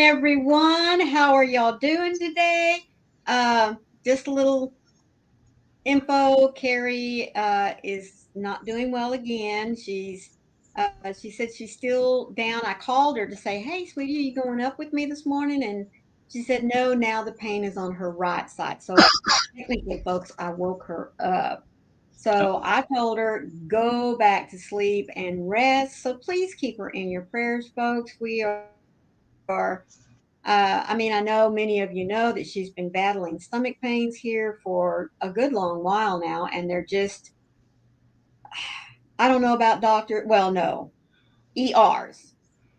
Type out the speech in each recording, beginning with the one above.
everyone. How are y'all doing today? Just a little info. Carrie is not doing well again. She said she's still down. I called her to say, "Hey, sweetie, are you going up with me this morning?" And she said, "No, now the pain is on her right side." So technically, folks, I woke her up. So I told her, go back to sleep and rest. So please keep her in your prayers, folks. I mean, I know many of you know that she's been battling stomach pains here for a good long while now, and they're just, I don't know about well, no, ERs.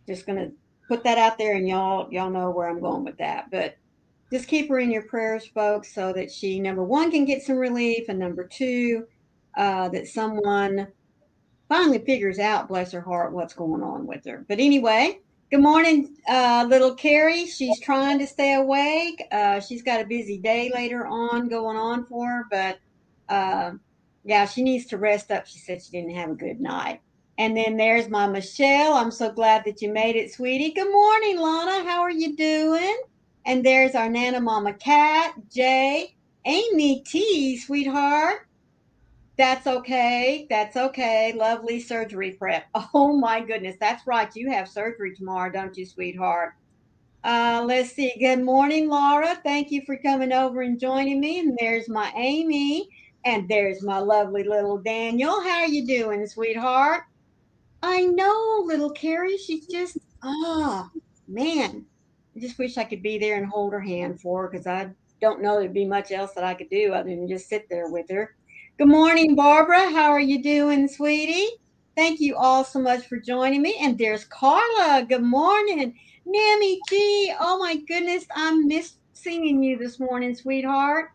Just gonna put that out there, and y'all know where I'm going with that. But just keep her in your prayers, folks, so that she, number one, can get some relief, and number two, that someone finally figures out, bless her heart, what's going on with her. But anyway, good morning, little Carrie. She's trying to stay awake. She's got a busy day later on going on for her, but uh, yeah, she needs to rest up. She said she didn't have a good night. And then there's my Michelle. I'm so glad that you made it, sweetie. Good morning, Lana. How are you doing? And there's our Nana Mama Cat, Jay, Amy T, sweetheart. That's okay. That's okay. Lovely surgery prep. Oh my goodness. That's right. You have surgery tomorrow, don't you, sweetheart? Let's see. Good morning, Laura. Thank you for coming over and joining me. And there's my Amy. And there's my lovely little Daniel. How are you doing, sweetheart? I know, little Carrie. She's just, man. I just wish I could be there and hold her hand for her because I don't know there'd be much else that I could do other than just sit there with her. Good morning, Barbara. How are you doing, sweetie? Thank you all so much for joining me. And there's Carla. Good morning. Nammy G. Oh my goodness. I missed singing you this morning, sweetheart.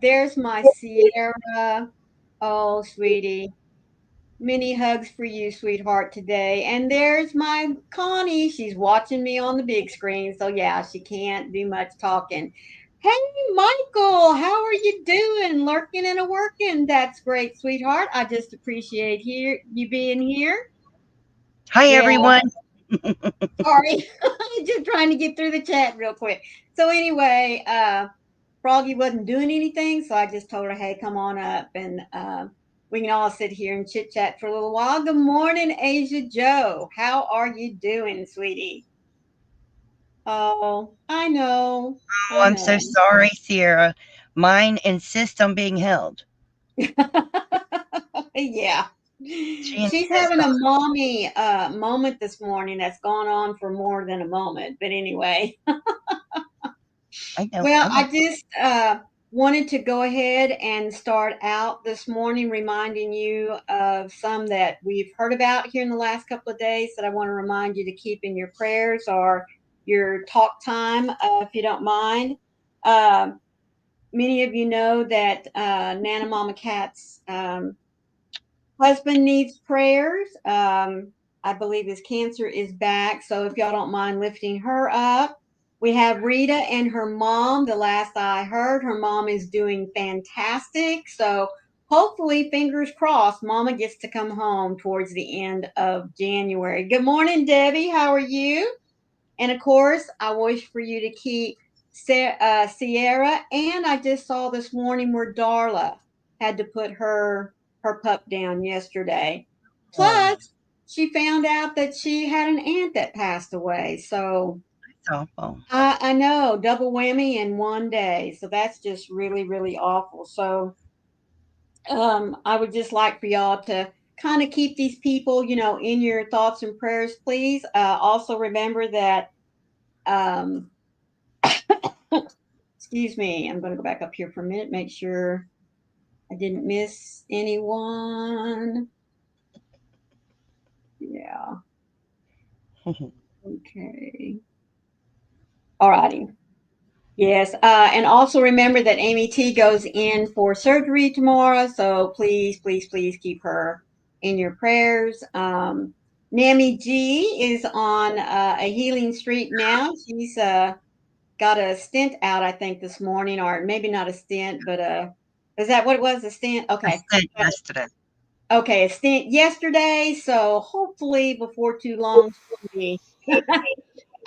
There's my Sierra. Oh, sweetie. Many hugs for you, sweetheart, today. And there's my Connie. She's watching me on the big screen. So, yeah, she can't do much talking. Hey, Michael, how are you doing? Lurking and a working. That's great, sweetheart. I just appreciate you being here. Hi, Yeah, everyone. sorry. Just trying to get through the chat real quick. So, anyway, Froggy wasn't doing anything, so I just told her, "Hey, come on up, and we can all sit here and chit chat for a little while." Good morning, Asia Joe. How are you doing, sweetie? Oh, I know, Oh, I I'm so know. sorry, Sierra. Mine insists on being held. Yeah, She she's insists having on a mommy moment this morning that's gone on for more than a moment. But anyway, I know, well, I know. I just wanted to go ahead and start out this morning reminding you of some that we've heard about here in the last couple of days that I want to remind you to keep in your prayers or your talk time, if you don't mind. Um, Many of you know that Nana Mama Cat's husband needs prayers. I believe his cancer is back. So if y'all don't mind lifting her up, we have Rita and her mom. The last I heard, her mom is doing fantastic. So hopefully, fingers crossed, Mama gets to come home towards the end of January. Good morning, Debbie. How are you? And of course, I wish for you to keep Sierra. And I just saw this morning where Darla had to put her pup down yesterday. Oh, Plus, she found out that she had an aunt that passed away. So it's awful. I know, double whammy in one day. So that's just really, really awful. So I would just like for y'all to kind of keep these people, in your thoughts and prayers, please. Also remember that um, excuse me. I'm going to go back up here for a minute, make sure I didn't miss anyone. Yeah. Okay. All righty. Yes. And also remember that Amy T goes in for surgery tomorrow. So please, please, please keep her in your prayers. Nami G is on a healing streak now. She's got a stent out, I think, this morning, or maybe not a stent, but is that what it was? A stent? I Okay. said yesterday. Okay, a stint yesterday, so hopefully before too long she'll be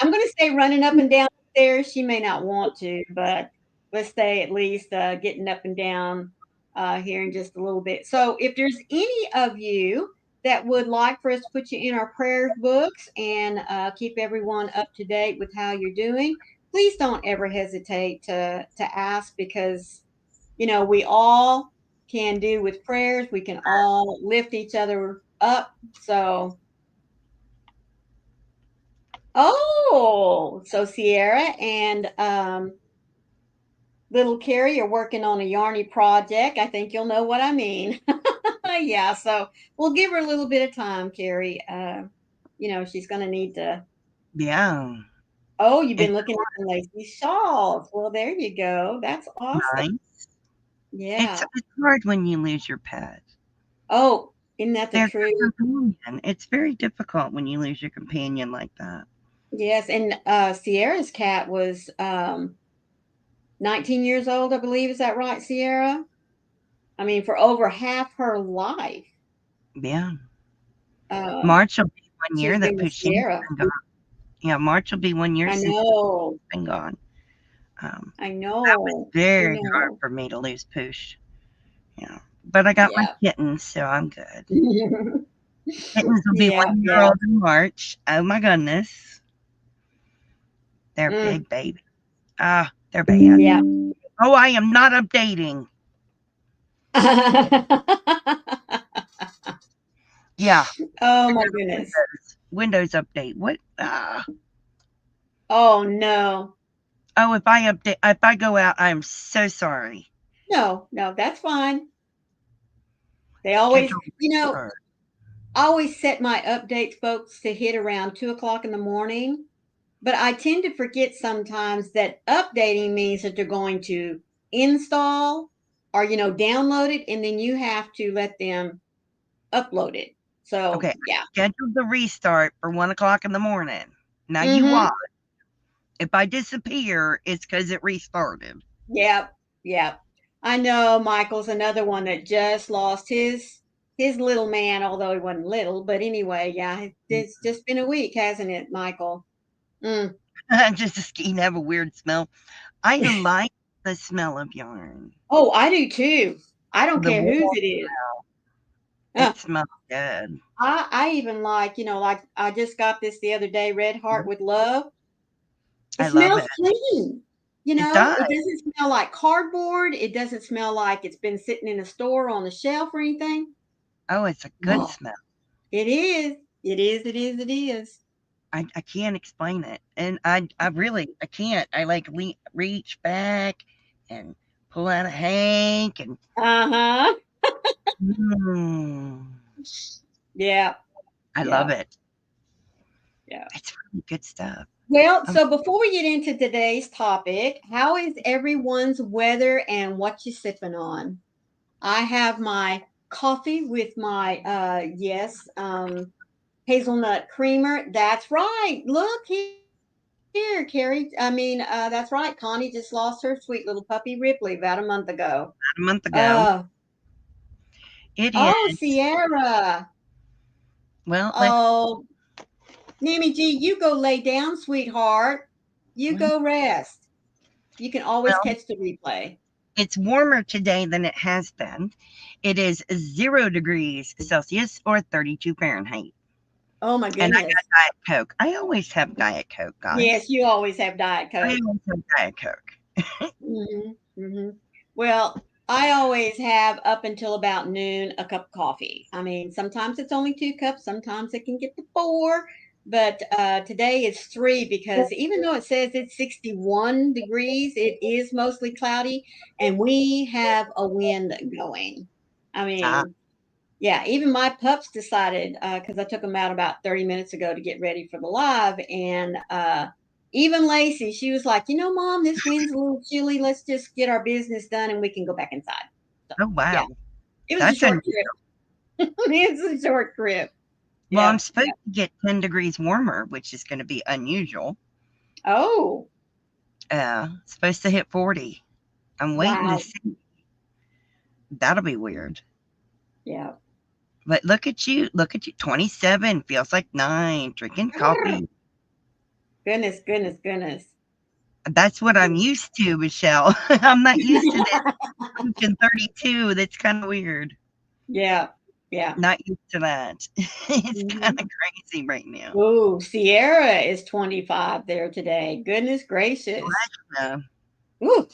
I'm going to say running up and down the stairs. She may not want to, but let's say at least getting up and down here in just a little bit. So, if there's any of you that would like for us to put you in our prayers books and keep everyone up to date with how you're doing, please don't ever hesitate to ask because we all can do with prayers. We can all lift each other up. So so Sierra and little Carrie are working on a yarny project. I think you'll know what I mean. Yeah, so we'll give her a little bit of time, Carrie. She's going to need to. Yeah. Oh, you've been It's looking at the lacy shawls. Well, there you go. That's awesome. nice. It's Yeah. it's hard when you lose your pet. Oh, isn't that the They're truth? your companion. It's very difficult when you lose your companion like that. Yes, and Sierra's cat was 19 years old, I believe. Is that right, Sierra? I mean, for over half her life, Yeah. um, March will be 1 year she's that been with Pusheen's Sierra. been gone. Yeah, March will be 1 year I since Pusheen's know. been gone. Um, I that was know. I very hard know. for me to lose Poosh. Yeah. But I got my Yeah. kittens, so I'm good. Kittens will be Yeah, 1 year yeah. old in March. Oh my goodness. They're Mm, big babies. Ah, they're bad. yeah. Oh, I am not updating. Yeah. Oh my Windows, goodness. Windows update. What? Ah. Oh no. Oh, if I go out, I'm so sorry. No, no, that's fine. They always, Schedule you know, restart. I always set my updates, folks, to hit around 2 o'clock in the morning. But I tend to forget sometimes that updating means that they're going to install or, download it, and then you have to let them upload it. Okay, So, I yeah. scheduled the restart for 1 o'clock in the morning. Now you Mm-hmm. watch. If I disappear, it's because it restarted. Yep. Yep. I know Michael's another one that just lost his little man, although he wasn't little. But anyway, yeah, it's just been a week, hasn't it, Michael? Mm. Just the skein have a weird smell. I like the smell of yarn. Oh, I do too. I don't The care whose wool, it is. it smells good. I even like I just got this the other day, Red Heart with Love. It I love smells it. clean. It does. It doesn't smell like cardboard. It doesn't smell like it's been sitting in a store on the shelf or anything. Oh, it's a good Oh, smell. it is. It is. It is. It is. I can't explain it, and I really I can't. I like reach back and pull out a hank and Uh-huh. mm, Yeah. I love Yeah. it. Yeah. It's really good stuff. Well, Um, so before we get into today's topic, how is everyone's weather and what you sipping on? I have my coffee with my hazelnut creamer. That's right. Look here, Carrie. I mean, that's right. Connie just lost her sweet little puppy Ripley about a month ago. about a month ago. Uh It oh, is. Sierra. Well, let's. Oh, Mammy G, you go lay down, sweetheart. You Well, go rest. You can always well, catch the replay. it's warmer today than it has been. It is 0 degrees Celsius or 32 Fahrenheit. Oh my And I goodness. got Diet Coke. I always have Diet Coke, Yes, guys. you always have Diet I Coke. always have Diet Coke. Mhm, mhm. Well, I always have up until about noon a cup of coffee. I mean, sometimes it's only 2 cups, sometimes it can get to 4, but, today it's 3 because even though it says it's 61 degrees, it is mostly cloudy, and we have a wind going. I Ah, mean, yeah, even my pups decided because I took them out about 30 minutes ago to get ready for the live. And even Lacey, she was like, Mom, this wind's a little chilly. Let's just get our business done and we can go back inside. So, oh, yeah, wow. it was a That's short unusual. trip. It's a short trip. Well, I'm Yeah. supposed to get 10 degrees warmer, which is going to be unusual. Oh, Supposed to hit 40. I'm waiting to wow. see. That'll be weird. Yeah. But look at you. Look at you. 27 feels like 9. Drinking coffee. Goodness, goodness, goodness. That's what I'm used to, Michelle. I'm not used to this pushing 32. That's kind of weird. Yeah, yeah. Not used to that. It's kind Hmm. of crazy right now. Ooh, Sierra is 25 there today. Goodness gracious. Yeah. Ooh,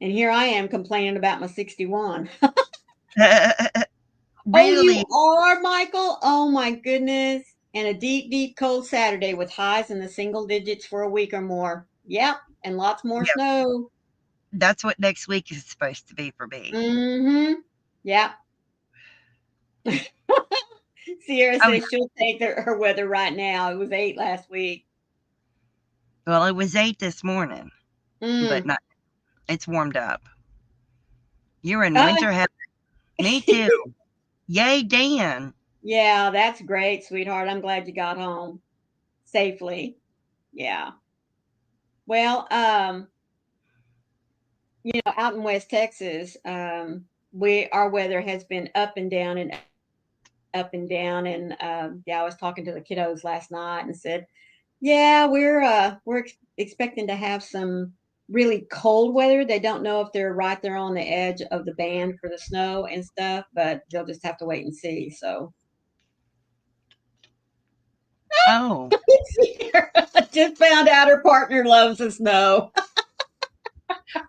and here I am complaining about my 61. Oh, you Really? are, Michael? Oh my goodness. And a deep, deep cold Saturday with highs in the single digits for a week or more. Yep, and lots more Yeah. snow. That's what next week is supposed to be for me. Mm-hmm. Yep. Sierra Oh, yeah. says she'll take her weather right now. It was 8 last week. Well, it was 8 this morning, but Mm. not. It's warmed up. You're in Oh, winter heaven. Me too. Yay, Dan. yeah, that's great, sweetheart. I'm glad you got home safely. Yeah. Well, out in West Texas, we our weather has been up and down and up and down. And yeah, I was talking to the kiddos last night and said, yeah, we're expecting to have some really cold weather. They don't know if they're right there on the edge of the band for the snow and stuff, but they'll just have to wait and see. So Oh, I just found out her partner loves the snow.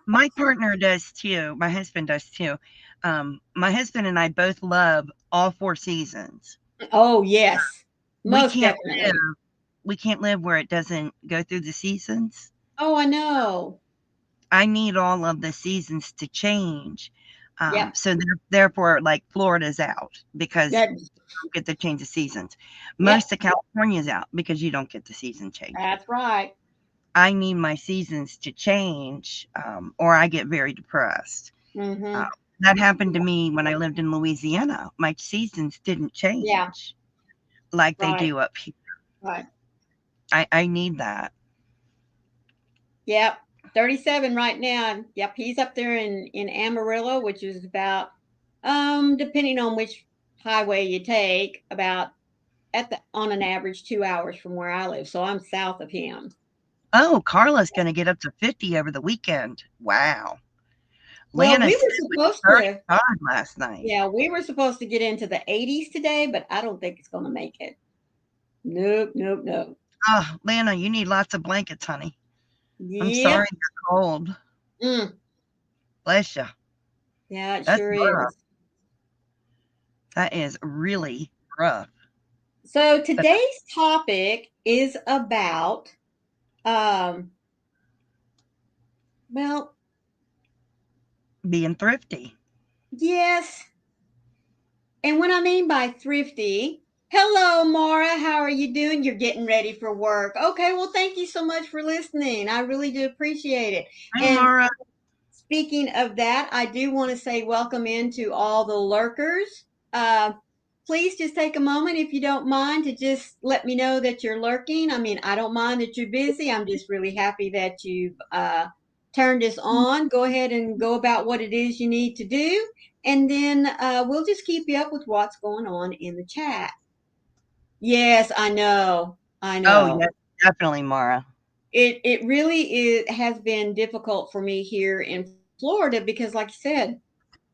my partner does too. My husband does too. My husband and I both love all 4 seasons. Oh yes, We most can't definitely. live we can't live where it doesn't go through the seasons. Oh, I know. I need all of the seasons to change. Yep. So therefore, like Florida's out because That, you don't get the change of seasons. yep. Most of California's out because you don't get the season changes. That's right. I need my seasons to change, or I get very depressed. Uh, Mm-hmm. that happened to me when I lived in Louisiana. My seasons didn't Yeah. change like they Right. do up here. Right. I need that. Yep. 37 right now. Yep. He's up there in Amarillo, which is about depending on which highway you take, about at the on an average 2 hours from where I live. So I'm south of him. Oh, Carla's going to get up to 50 over the weekend. Wow. Well, Lana we said were it was supposed to 35 last night. yeah, we were supposed to get into the 80s today, but I don't think it's gonna make it. Nope, nope, nope. Oh, Lana, you need lots of blankets, honey. I'm Yep. sorry you're cold. Mm. Bless you. Yeah, it That's sure rough. is. That is really rough. So But today's topic is about um well, being thrifty. yes. And what I mean by thrifty, hello Mara, how are you doing? You're getting ready for work. Okay, well thank you so much for listening. I really do appreciate it. Hi, And Mara. speaking of that, I do want to say welcome into all the lurkers. Uh, please just take a moment, if you don't mind, to just let me know that you're lurking. I mean, I don't mind that you're busy. I'm just really happy that you've turned this on. Go ahead and go about what it is you need to do. And then we'll just keep you up with what's going on in the chat. Yes, I know. I Oh, know. yes, definitely, Mara. It really has been difficult for me here in Florida because, like you said,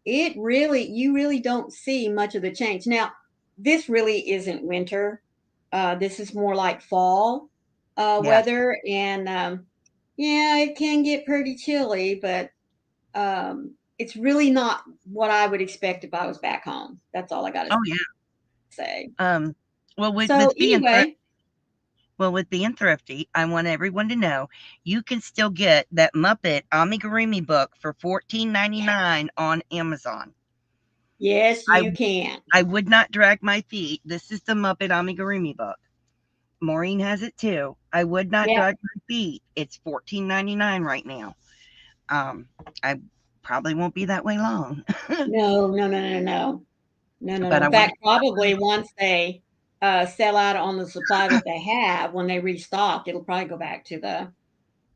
you really don't see much of the change. Now, this really isn't winter. This is more like fall Yes. weather, and yeah, it can get pretty chilly, but it's really not what I would expect if I was back home. That's all I got to Oh, yeah. say. Um, well, So anyway, with being thrifty, I want everyone to know you can still get that Muppet Amigurumi book for 14.99 on Amazon. yes, I you can. I would not drag my feet. This is the Muppet Amigurumi book. Maureen has it too. I would not Yeah. drag my feet. It's 14.99 right now. Um, I probably won't be that way long, No, no, no, no, no. No, no, no. but I In want fact, probably once they sell out on the supply that they have, when they restock, it'll probably go back to the.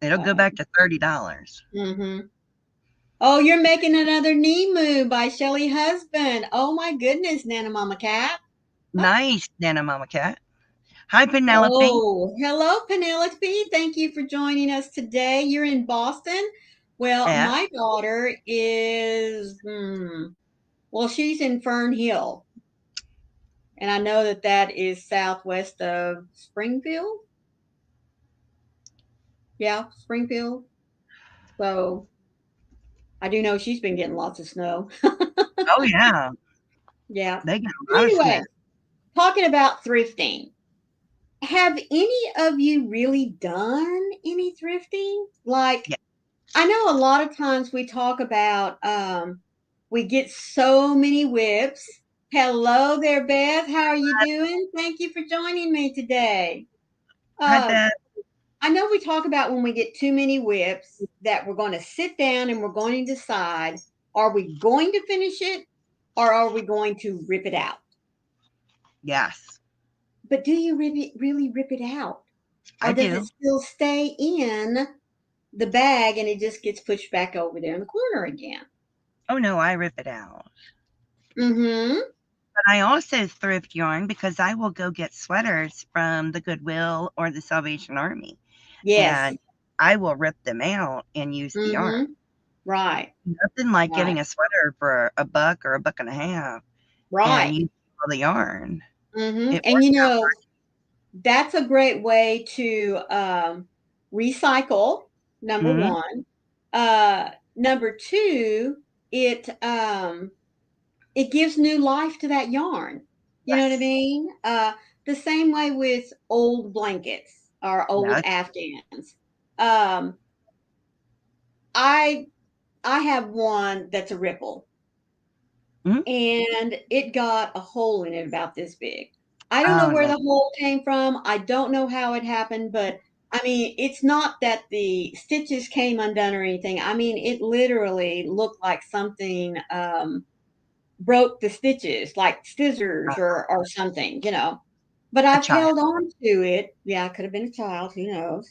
it'll go Uh, back to $30. hmm. Oh, you're making another knee move by Shelly Husband. Oh my goodness, Nana Mama Cat. Oh, Nice, Nana Mama Cat. Hi, Penelope. Oh, hello, Penelope. Thank you for joining us today. You're in Boston. Well, Yeah. my daughter is, well, she's in Fern Hill, and I know that that is southwest of Springfield. Yeah, Springfield. So I do know she's been getting lots of snow. Oh, yeah. Yeah. They get But a lot of snow. anyway, talking about thrifting, have any of you really done any thrifting? Like, Yeah. I know a lot of times we talk about we get so many whips. Hello there, Beth. How are you doing? Thank you for joining me today. Hi, Uh, Beth. I know we talk about when we get too many whips that we're going to sit down and we're going to decide, are we going to finish it or are we going to rip it out? Yes, But do you really rip it out? I Or does it do. still stay in the bag and it just gets pushed back over there in the corner again? Oh, no, I rip it out. Mm-hmm. But I also thrift yarn because I will go get sweaters from the Goodwill or the Salvation Army, Yes. and I will rip them out and use the yarn. Mm-hmm. Right. Nothing like Right. getting a sweater for a buck or a buck and a half and Right. using all the yarn. Mm-hmm. It And works you out. know, that's a great way to recycle, number Mhm. one. Number two, it gives new life to that yarn. You know what I Yes. mean? The same way with old blankets or old Yes. Afghans. Um, I I have one that's a ripple Mhm. and it got a hole in it about this big. I don't know Oh, where no. the hole came from. I don't know how it happened, but I mean, it's not that the stitches came undone or anything. I mean, it literally looked like something broke the stitches, like scissors or something, you know. But A I've child. held on to it. Yeah, I could have been a child, who knows.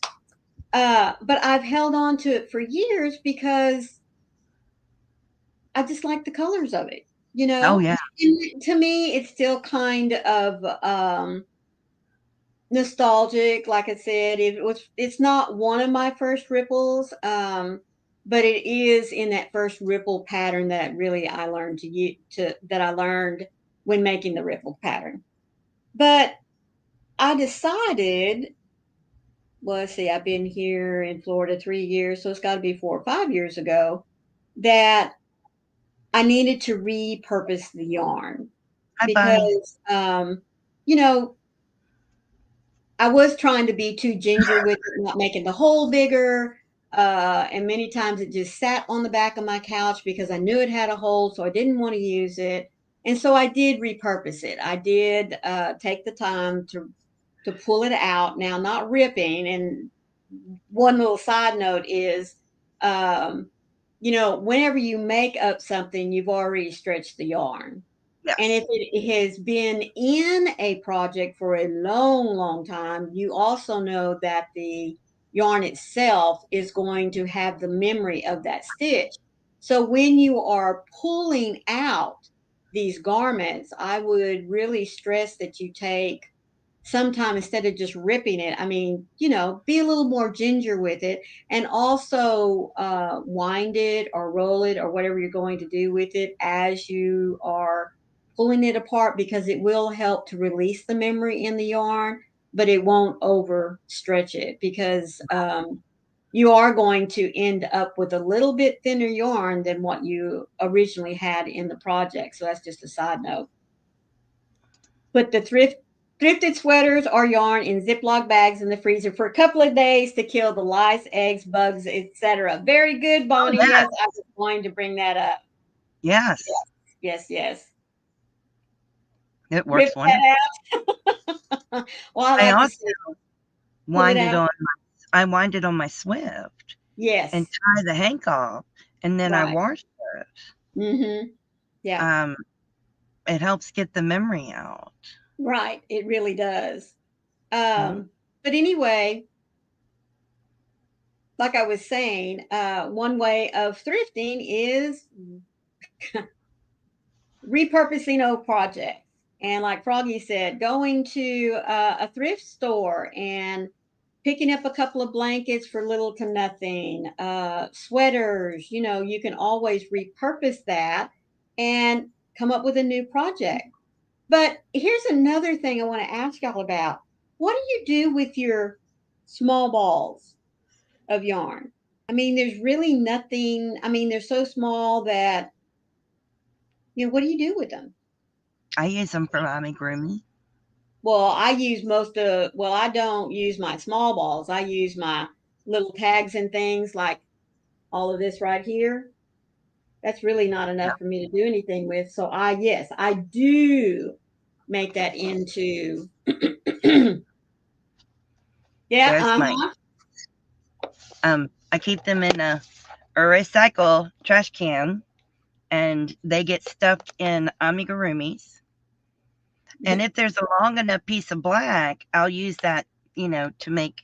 But I've held on to it for years because I just like the colors of it, you Oh, know? yeah. And to me, it's still kind of, nostalgic, like I said, it's not one of my first ripples, but it is in that first ripple pattern that really I learned that I learned when making the ripple pattern. But I decided, well, let's see, I've been here in Florida 3 years, so it's got to be 4 or 5 years ago, that I needed to repurpose the yarn Hi, Bonnie. because, you know, I was trying to be too ginger with it, not making the hole bigger. And many times it just sat on the back of my couch because I knew it had a hole, so I didn't want to use it. And so I did repurpose it. I did take the time to pull it out. Now, not ripping. And one little side note is, um, whenever you make up something, you've already stretched the yarn. And if Yes. it has been in a project for a long, long time, you also know that the yarn itself is going to have the memory of that stitch. So when you are pulling out these garments, I would really stress that you take sometime instead of just ripping it. I mean, be a little more ginger with it and also wind it or roll it or whatever you're going to do with it as you are pulling it apart because it will help to release the memory in the yarn, but it won't over stretch it because you are going to end up with a little bit thinner yarn than what you originally had in the project. So that's just a side note. Put the thrifted sweaters or yarn in Ziploc bags in the freezer for a couple of days to kill the lice, eggs, bugs, etc. Very good, Oh, Bonnie. yeah. Yes, I was going to bring that up. Yes. Yes, yes, yes. It Rip works wonderful. that out. Well, I I like to also say, pull it wind it out. on I wind it on my Swift and Yes, tie the hank off, and then I right. wash it. Mm-hmm. Yeah, Um, it helps get the memory out. right. It really does. Mhm. But anyway, like I was saying, one way of thrifting is repurposing old projects. And like Froggy said, going to a thrift store and picking up a couple of blankets for little to nothing, sweaters, you can always repurpose that and come up with a new project. But here's another thing I want to ask y'all about. What do you do with your small balls of yarn? I mean, there's really nothing. I mean, they're so small that, what do you do with them? I use them for amigurumi. Well, I don't use my small balls. I use my little tags and things like all of this right here. That's really not Yeah, enough for me to do anything with. So yes, I do make that into, yeah, there's my. uh-huh. I keep them in a recycle trash can, and they get stuffed in amigurumis. And if there's a long enough piece of black, I'll use that, to make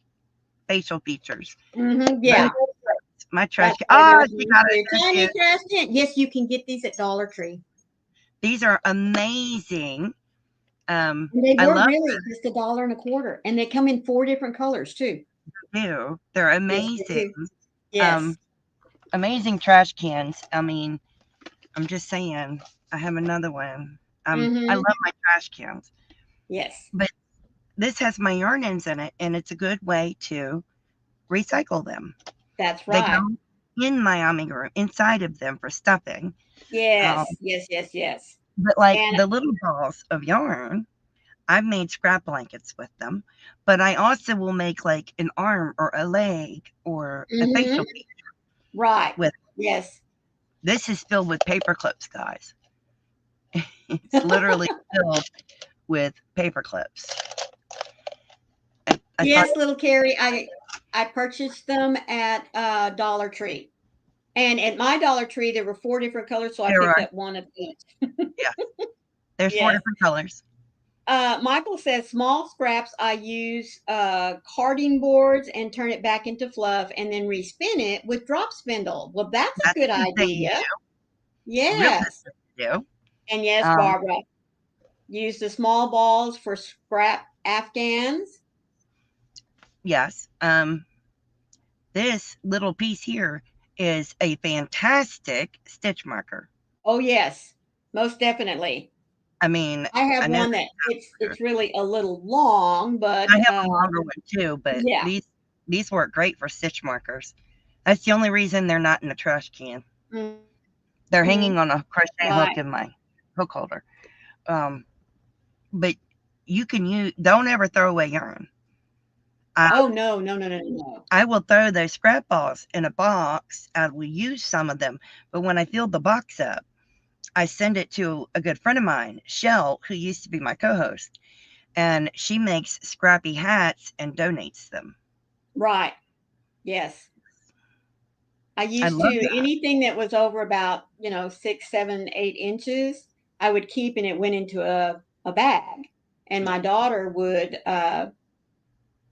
facial features. But Yeah, my trash that's can. what I do Oh, with she mine got it. too. Thank Tiny you. trash can. Yes, you can get these at Dollar Tree. These are amazing. And they I were love really just $1.25. And they come in 4 different colors too. them too. They're Yes, they amazing. do. Yes. Um, amazing trash cans. I mean, I'm just saying. I have another one. I Mm-hmm. love my trash cans, Yes. but this has my yarn ends in it, and it's a good way to recycle them. That's They right. go in my amigurumi, inside of them for stuffing. Um, Yes. Yes. Yes. Yes. but like And the little balls of yarn, I've made scrap blankets with them, but I also will make like an arm or a leg or a mm-hmm. facial piece Right. with. Yes. This is filled with paper clips, guys. It's literally filled with paper clips. I thought Yes, little Carrie. I purchased them at Dollar Tree. And at my Dollar Tree there were 4 different colors, so I there picked are, up one of each. yeah, there's four Yes. different colors. Michael says small scraps. I use carding boards and turn it back into fluff and then respin it with drop spindle. Well, that's a That's good a good thing to idea. do. Real good Yes. thing to do. And yes, Um, Barbara, use the small balls for scrap afghans. yes. This little piece here is a fantastic stitch marker. Oh yes, most definitely. I mean, I have I know one that it's really a little long, I but have a longer one too, but yeah. these work great for stitch markers. That's the only reason they're not in the trash can. They're Mm-hmm. hanging on a crochet hook Right. in my hook holder. Um, but you can use. Don't ever throw away yarn. I Oh no, no, no, no, no. I will throw those scrap balls in a box. I will use some of them, but when I fill the box up, I send it to a good friend of mine, Shell, who used to be my co-host, and she makes scrappy hats and donates them. Right. Yes. I I used love to that. anything that was over about, 6, 7, 8 inches, I would keep and it went into a bag. And Yeah. my daughter would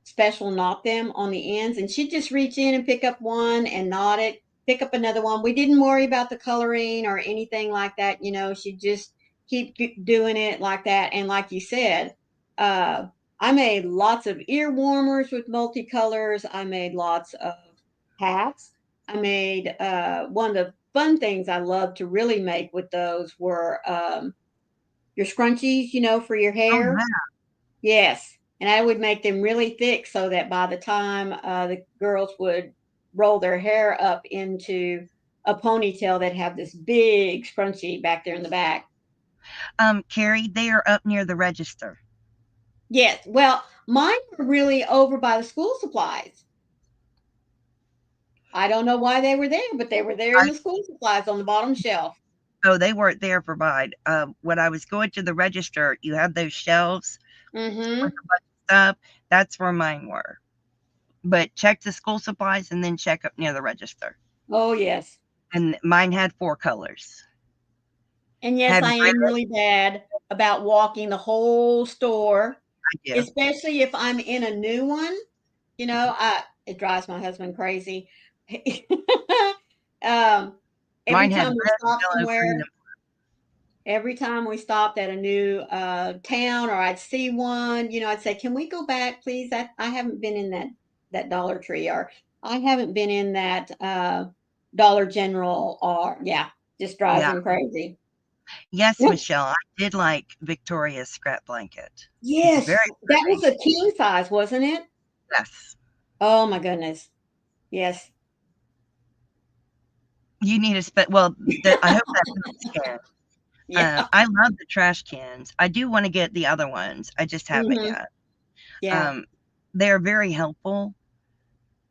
special knot them on the ends, and she'd just reach in and pick up one and knot it, pick up another one. We didn't worry about the coloring or anything like that. She'd just keep doing it like that. And like you said, uh, I made lots of ear warmers with multicolors. I made lots of hats. I made one of the fun things I love to really make with those were your scrunchies, for your Oh hair. yeah. Yes, and I would make them really thick so that by the time the girls would roll their hair up into a ponytail, they'd have this big scrunchie back there in the back. Carrie, they are up near the register. Yes, well, mine were really over by the school supplies. I don't know why they were there, but they were there in I the school supplies on the bottom shelf. Oh, they weren't there for mine. When I was going to the register, you have those shelves with Mm-hmm. a bunch of stuff. That's where mine were. But check the school supplies and then check up near the register. Oh, yes. And mine had 4 colors. And yes, Had I red, am really bad about walking the whole store, I do. especially if I'm in a new one. It drives my husband crazy. um, every Mine had time we red, stop yellow, green, somewhere, and Every time we stopped at a new town or I'd see one, I'd say, "Can we go back, please? I haven't been in that Dollar Tree, or I haven't been in that Dollar General, or yeah, just drives Yeah. them crazy." Yes, Yep. Michelle, I did like Victoria's scrap blanket. It's Yes, very that was pretty. a king size, wasn't it? Yes. Oh my goodness. Yes. You need a well, I hope that helps can. Yeah. I love the trash cans. I do wanna get the other ones. I just haven't Hmm. yet. Yeah. Um, they're very helpful,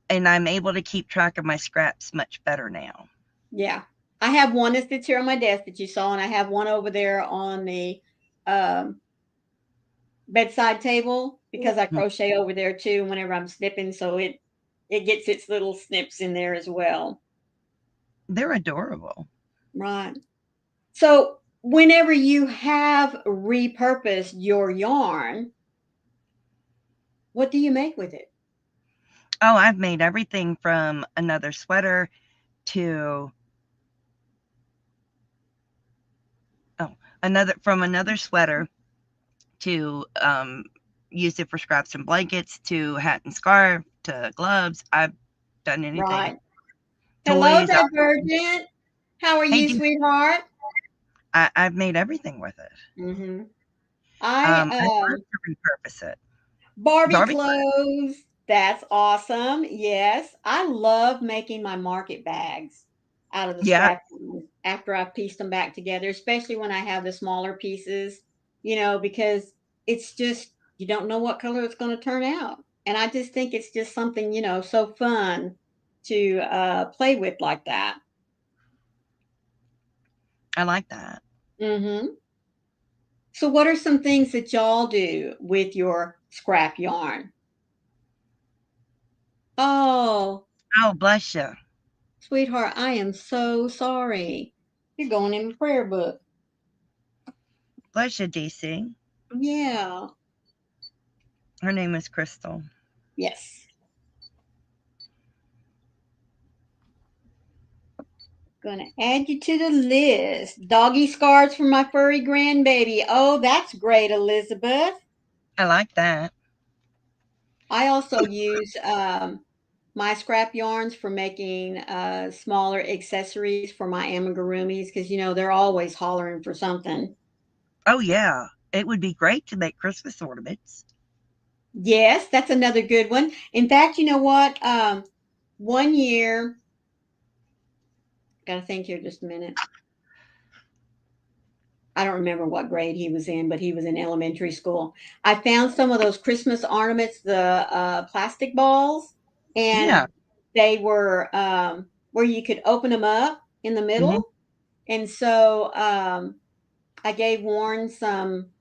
and I'm able to keep track of my scraps much better now. Yeah. I have one that sits here on my desk that you saw, and I have one over there on the um, bedside table because I Mm, crochet over there too whenever I'm snipping, so it gets its little snips in there as well. they're adorable. Right. So whenever you have repurposed your yarn, what do you make with it? Oh, I've made everything from another sweater to oh, another sweater to, use it for scraps and blankets to hat and scarf to gloves. I've done anything. Right. Hello, Toys, Divergent. How are hey, you, dude, sweetheart? I've made everything with it. Hmm. I I love to repurpose it. Barbie Barbie clothes. That's awesome. Yes. I love making my market bags out of the yeah, scrap ones after I've pieced them back together, especially when I have the smaller pieces, because it's just, you don't know what color it's going to turn out. And I just think it's just something, so fun to play with like that. I like that. Hmm. So, what are some things that y'all do with your scrap yarn? Oh, Oh, bless you. sweetheart, I am so sorry. You're going in the prayer book. Bless you, DC. Yeah. Her name is Crystal. Yes. Gonna add you to the list. Doggy scars for my furry grandbaby. Oh, that's great, Elizabeth. I like that. I also use my scrap yarns for making smaller accessories for my amigurumis because they're always hollering for something. Oh, yeah. It would be great to make Christmas ornaments. Yes, that's another good one. In fact, you know what? One year, gotta think here just a minute. I don't remember what grade he was in, but he was in elementary school. I found some of those Christmas ornaments, the plastic balls, Yeah. and they were where you could open them up in the Mhm. middle. And so I gave Warren some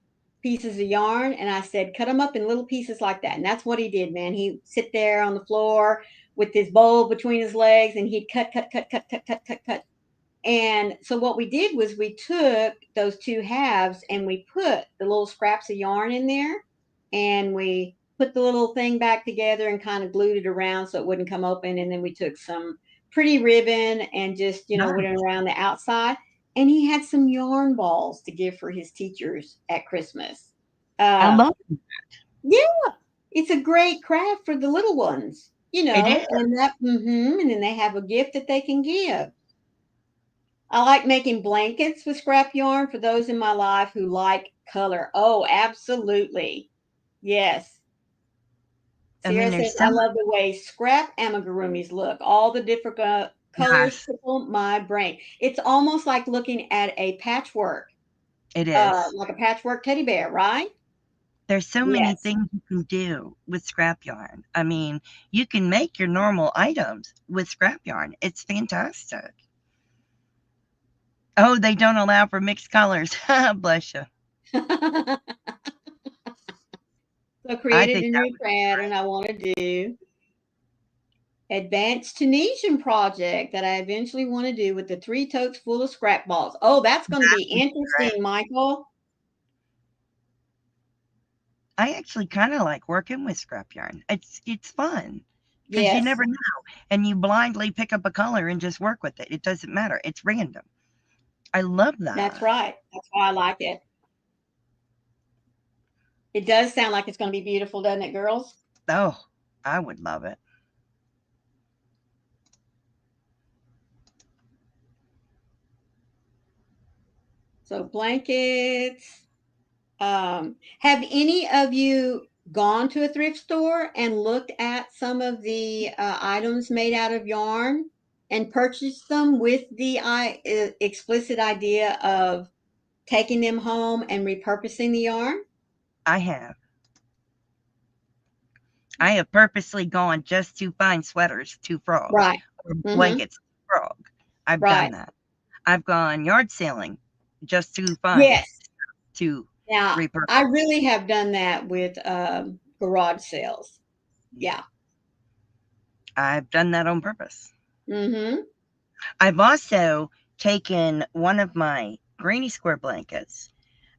pieces of yarn and I said, cut them up in little pieces like that. And that's what he did, man. He'd sit there on the floor with his bowl between his legs and he'd cut, cut, cut, cut, cut, cut, cut, cut. And so what we did was we took those two halves and we put the little scraps of yarn in there and we put the little thing back together and kind of glued it around so it wouldn't come open. And then we took some pretty ribbon and just, went Nice. around the outside. And he had some yarn balls to give for his teachers at Christmas. I Uh, love yeah, it's a great craft for the little ones, it is. and and then they have a gift that they can give. I like making blankets with scrap yarn for those in my life who like color. Oh, absolutely. Yes. I mean, Sierra there's says, so I love the way scrap amigurumis look. All the different colors nice. tickle my brain. It's almost like looking at a patchwork, It is. like a patchwork teddy bear, right? There's so many Yes. things you can do with scrap yarn. I mean, you can make your normal items with scrap yarn. It's fantastic. Oh, they don't allow for mixed colors. Bless you. So I I created think a that new would be pattern. great. I want to do advanced Tunisian project that I eventually want to do with the 3 totes full of scrap balls. Oh, that's going to be Great. interesting, Michael. I actually kinda like working with scrap yarn. It's fun because you Yes. never know, and you blindly pick up a color and just work with it. It doesn't matter. It's random. I love That's that. right. That's why I like it. It does sound like it's going to be beautiful, doesn't it, girls? Oh, I would love it. So blankets. Have any of you gone to a thrift store and looked at some of the items made out of yarn and purchased them with the explicit idea of taking them home and repurposing the yarn? I have. I have purposely gone just to find sweaters to frog Right. or Mm-hmm. blankets to frog. I've done Right. that. I've gone yard sailing just to find Yes. to Now, I repurpose. really have done that with garage sales. Yeah. I've done that on purpose. Mm-hmm. I've also taken one of my granny square blankets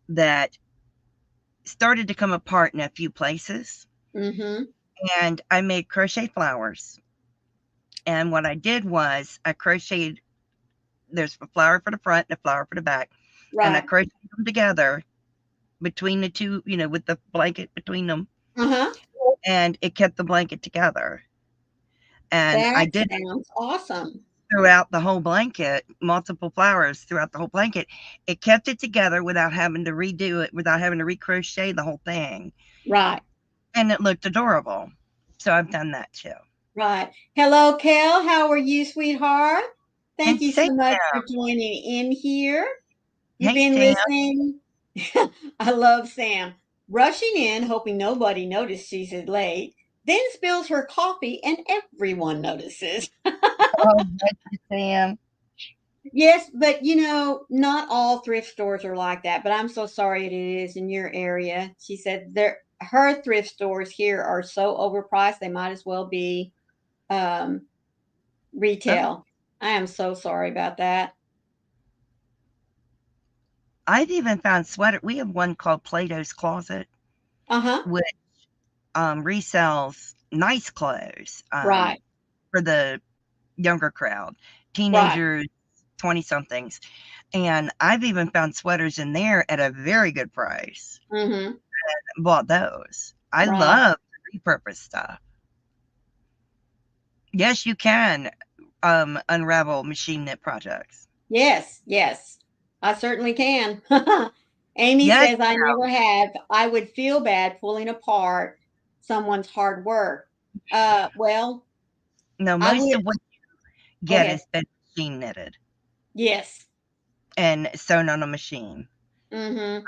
that started to come apart in a few places, Mm-hmm. and I made crochet flowers. And what I did was I crocheted, there's a flower for the front and a flower for the back, and I Right. crocheted them together between the two, with the blanket between them, Uh-huh. and it kept the blanket together. And I That did it sounds awesome. throughout the whole blanket, multiple flowers throughout the whole blanket. It kept it together without having to redo it, without having to recrochet the whole thing, Right. and it looked adorable. So I've done that too. Right. Hello, Kel. How are you, sweetheart? Thank And you so Sam, much for joining in here. You've hey been Sam, listening. I love Sam. Rushing in, hoping nobody noticed she's late, then spills her coffee and everyone notices. oh, bless you, Sam. Yes, but not all thrift stores are like that. But I'm so sorry it is in your area. She said her thrift stores here are so overpriced they might as well be um, Oh, retail. I am so sorry about that. I've even found sweater. We have one called Plato's Closet, Uh-huh. which resells nice clothes Right. for the younger crowd, Right. teenagers, 20 somethings. And I've even found sweaters in there at a very good price. Mhm. Bought those. I Right. love the repurpose stuff. Yes, you can unravel machine knit projects. Yes, yes. I certainly can. Amy Yes, says I never have. I would feel bad pulling apart someone's hard work. Well, no, I most would of what you go get ahead. is been machine knitted Yes. and sewn on a machine Mhm.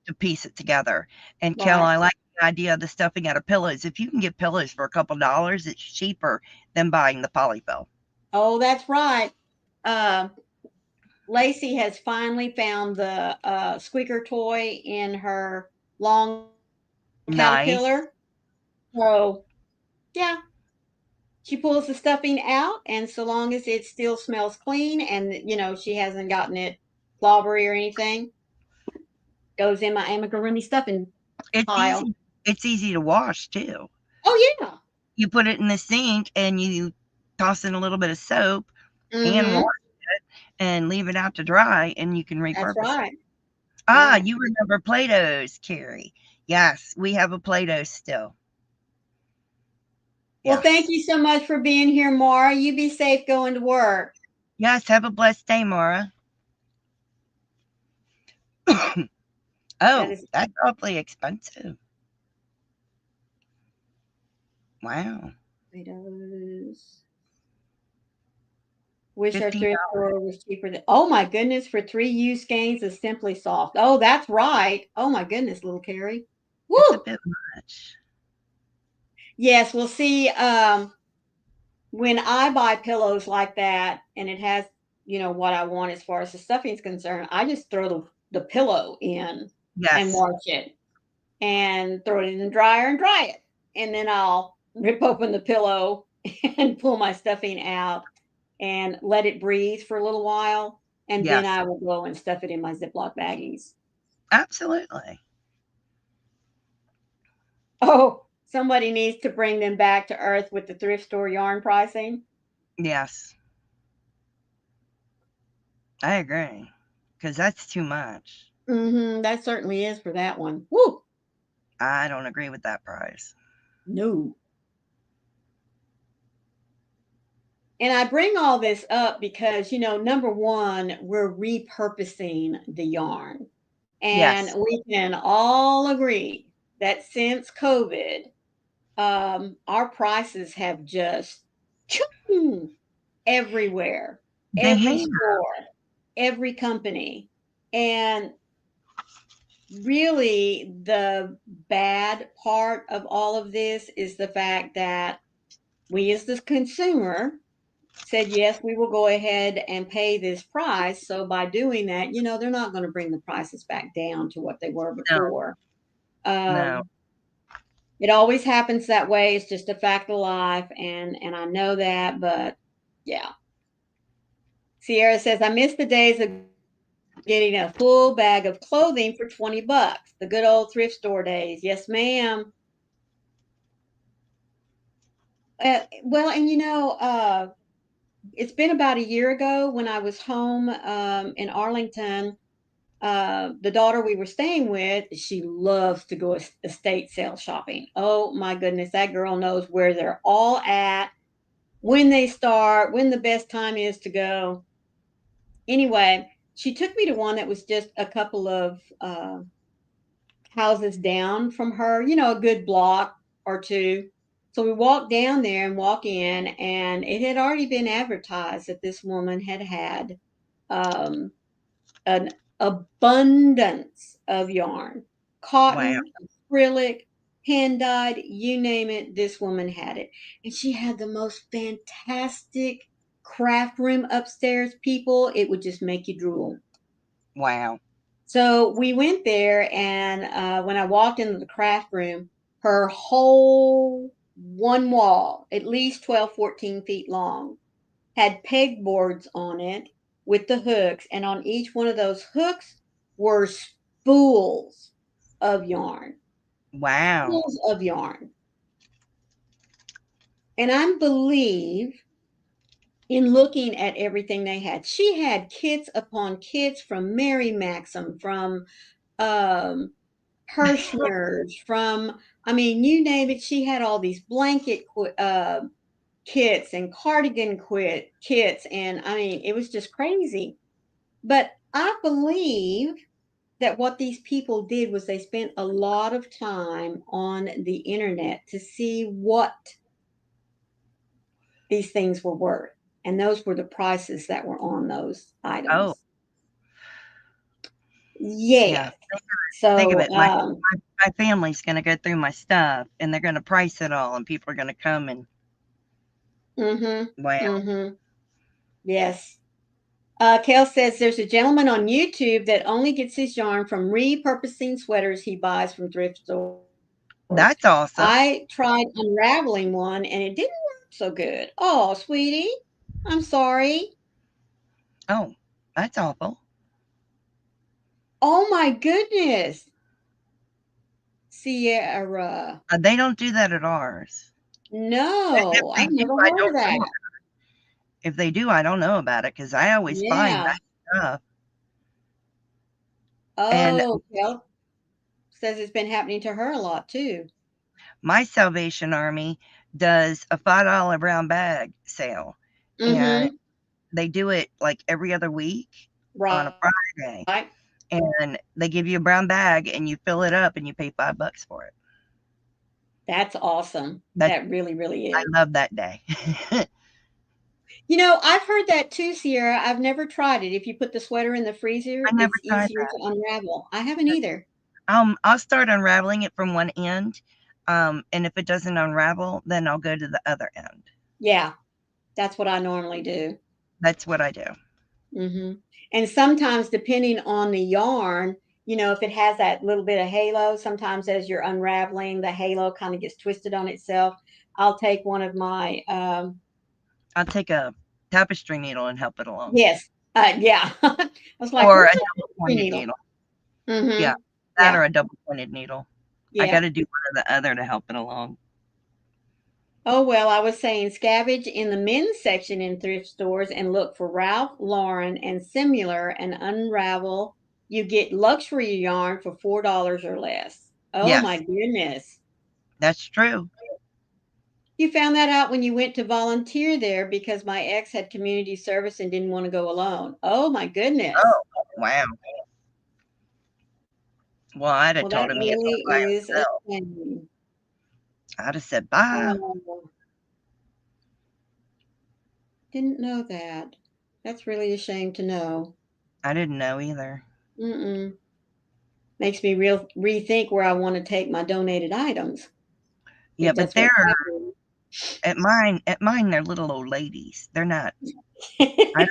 to piece it together. And Kel, Right. I like the idea of the stuffing out of pillows. If you can get pillows for a couple dollars, it's cheaper than buying the polyfill. Oh, that's right. Uh, Lacey has finally found the squeaker toy in her long Nice. caterpillar. So, yeah, she pulls the stuffing out, and so long as it still smells clean and she hasn't gotten it slobbery or anything, goes in my amigurumi stuffing It's pile. easy. It's easy to wash too. Oh yeah. You put it in the sink and you toss in a little bit of soap, hand wash Mm-hmm. it, and leave it out to dry, and you can That's repurpose it. right. Ah, Right. you remember Play-Dohs, Carrie. Yes, we have a Play-Doh still. Well, thank Yes. you so much for being here, Mara. You be safe going to work. Yes, have a blessed day, Mara. That Oh, is that's awfully expensive. Wow. potatoes. Wish our thrift $15. store was cheaper than. Oh my goodness, for 3 use gains is simply soft. Oh, that's right. Oh my goodness, little Carrie. It's a Woo! bit much. Yes, we'll see. When I buy pillows like that and it has, what I want as far as the stuffing is concerned, I just throw the pillow in and Yes. wash it and throw it in the dryer and dry it. And then I'll rip open the pillow and pull my stuffing out and let it breathe for a little while. And then Yes. I will go and stuff it in my Ziploc baggies. Absolutely. Oh, somebody needs to bring them back to earth with the thrift store yarn pricing. Yes. I agree. because that's too much. That certainly is for that one. Woo! I don't agree with that price. No. And I bring all this up because, number one, we're repurposing the yarn. And Yes, we can all agree that since COVID, our prices have just choo, everywhere, they every have. store, every company. And really, the bad part of all of this is the fact that we, as the consumer, said, yes, we will go ahead and pay this price. So by doing that, they're not going to bring the prices back down to what they were No, before. no. It always happens that way. It's just a fact of life, and I know that, but yeah. Sierra says, I miss the days of getting a full bag of clothing for $20. The good old thrift store days. Yes, ma'am. Well, and it's been about a year ago when I was home in Arlington. The daughter we were staying with, she loves to go estate sale shopping. Oh my goodness, that girl knows where they're all at, when they start, when the best time is to go. Anyway, she took me to one that was just a couple of houses down from her, a good block or two. So we walked down there and walk in, and it had already been advertised that this woman had um, an abundance of yarn, Wow, cotton, acrylic, hand dyed, you name it, this woman had it. And she had the most fantastic craft room upstairs, people. It would just make you drool. wow, So we went there, and when I walked into the craft room, her whole one wall, at least 12, 14 feet long, had pegboards on it with the hooks, and on each one of those hooks were spools of yarn, wow. spools of yarn. And I believe in looking at everything they had, she had kits upon kits from Mary Maxim, from um, Hirschner's, from, I mean, you name it. She had all these blanket kits and cardigan kits, and I mean, it was just crazy. But I believe that what these people did was they spent a lot of time on the internet to see what these things were worth. And those were the prices that were on those Oh, items. yeah. Yes. Think of So, it. My family's gonna go through my stuff, and they're gonna price it all, and people are gonna come and wow. mm-hmm. Yes. Kale says there's a gentleman on YouTube that only gets his yarn from repurposing sweaters he buys from thrift stores. That's awesome. I tried unraveling one and it didn't work so good. Oh, sweetie, I'm sorry. Oh, that's awful. Oh my goodness, Sierra. They don't do that at ours. If No, they I've do, never I heard of don't know. that. If they do, I don't know about it because I always find Yeah. that stuff. And Oh, Kale says it's been happening to her a lot too. my Salvation Army does a $5 brown bag sale, and Mm-hmm. they do it like every other week on a Right. Friday, and they give you a brown bag and you fill it up and you pay $5 for it. That's awesome. That That really, really I is. love that day. I've heard that too, Sierra. I've never tried it. If you put the sweater in the freezer, I never it's tried easier that. to unravel. I haven't either. I'll start unraveling it from one end, and if it doesn't unravel, then I'll go to the other end. Yeah, that's what I normally do. That's what I do. And sometimes, depending on the yarn, if it has that little bit of halo, sometimes as you're unraveling, the halo kind of gets twisted on itself. I'll take one of my, I'll take a tapestry needle and help it along, yes, yeah. I was like, or where's a that double tapestry pointed needle? needle. Yeah, Mm-hmm. that Yeah, or a double pointed needle. I yeah. gotta do one or the other to help it along. Oh, well, I was saying scavenge in the men's section in thrift stores and look for Ralph Lauren and similar and unravel. You get luxury yarn for $4 or less. Oh my Yes, goodness. that's true. You found that out when you went to volunteer there because my ex had community service and didn't want to go alone. Oh my goodness. Oh, wow. Well, I'd have Well, that told him he had to go by really is a himself. shame. I'd have said, "Bye." Oh, didn't know that. That's really a shame to know. I didn't know either. Mm-mm. Makes me real rethink where I want to take my donated items, Yeah, if but that's they're what's happening. at mine, they're little old ladies. They're not I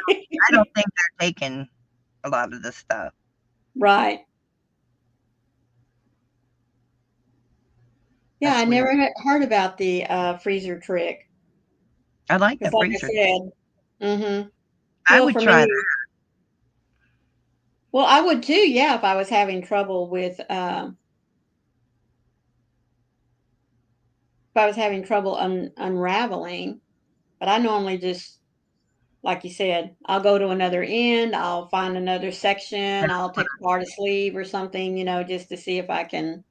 don't think they're taking a lot of this stuff. Right. Yeah, I That's weird. never heard about the freezer trick. I like the Because, like I freezer. said, mm-hmm. I Well, would for try many, that. well, I would too. Yeah, if I was having trouble with, if I was having trouble unraveling. But I normally just, like you said, I'll go to another end. I'll find another section. I'll take apart a sleeve or something, just to see if I can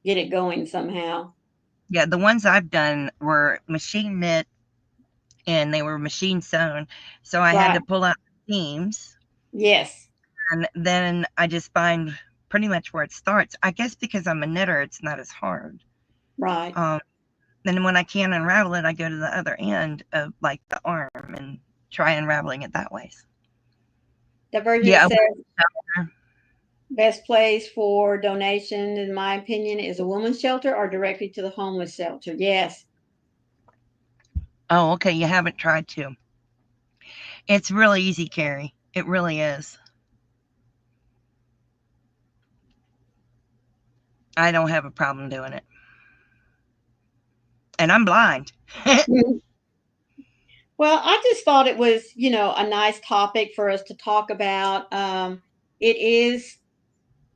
get it going somehow. Yeah, the ones I've done were machine knit and they were machine sewn, so I had Right. to pull out the seams, Yes. and then I just find pretty much where it starts. I guess because I'm a knitter, it's not as hard. Right. Um, then when I can't unravel it, I go to the other end of, like, the arm and try unraveling it that way. Divergent Yeah, says best place for donation, in my opinion, is a woman's shelter or directly to the homeless shelter. Yes. oh, okay, you haven't tried to. It's really easy, Carrie. It really is. I don't have a problem doing it. And I'm blind. Mhm. Well, I just thought it was, a nice topic for us to talk about. It is,